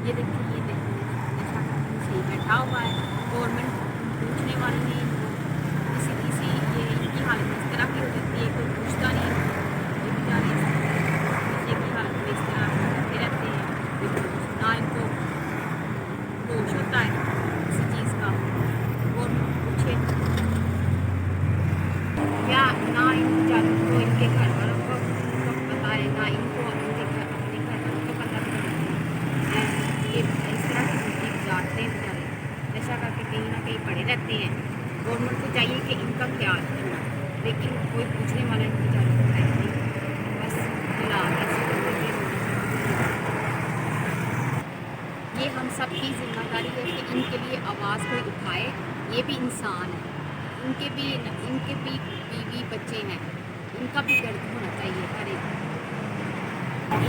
ये देखिए नशा करके सही बैठा हुआ है। गवर्नमेंट पूछने वाली नहीं, इसी ये इनकी हालत इस तरह की हो जाती है, कोई पूछता नहीं। ये बेचारे नशे की हालत में इस तरह करते रहते हैं, ना इनको होश होता है किसी चीज़ का। गवर्नमेंट पूछे या ना इन बेचारों को, इनके घर वालों को पता है, ना इनको अपने घर वालों को पता है। ये इस तरह की ज़िंदगी गुजारते हैं बेचारे, नशा करके कहीं ना कहीं पड़े रहते हैं। गवर्नमेंट को चाहिए कि इनका ख्याल रखना, लेकिन कोई पूछने वाला इन बेचारों को है नहीं। बस हालात ऐसे होते हैं। ये हम सब की जिम्मेदारी है कि इनके लिए आवाज़ कोई उठाए। ये भी इंसान है, इनके भी बीवी बच्चे हैं, इनका भी दर्द होना चाहिए हर एक।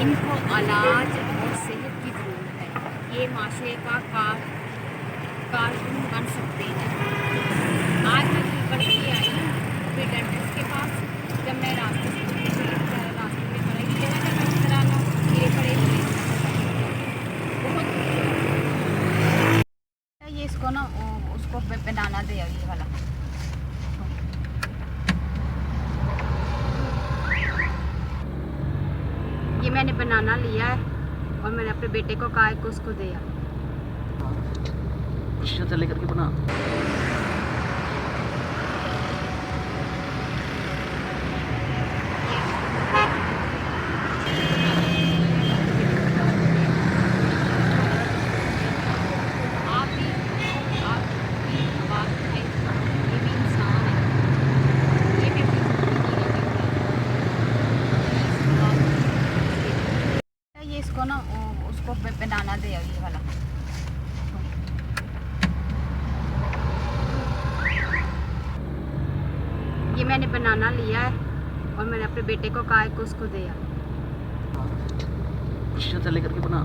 इनको इलाज और सेहत की ज़रूरत है। ये माशरे का कारकुन बन सकते हैं। आज मैं कहीं पढ़ के आई हूँ अपने डेंटिस्ट के पास। जब मैं रास्ते में खड़ी, रास्ते में खड़ा ही जगह जगह इस तरह ना कीड़े पड़े हुए बहुत। ये इसको ना उसको बनाना दे ये वाला। ये मैंने बनाना लिया है और मैंने अपने बेटे को कहा है कि उसको दिया। से लेकर के बना आपकी आवाज़ उठाई। ये भी इंसान है, ये भी अपनी ज़िंदगी जीना चाहता है। ये इसको ना उसको बनाना दे ये वाला। ये मैंने बनाना लिया है और मैंने अपने बेटे को कहा है कि उसको दिया। से लेकर के बना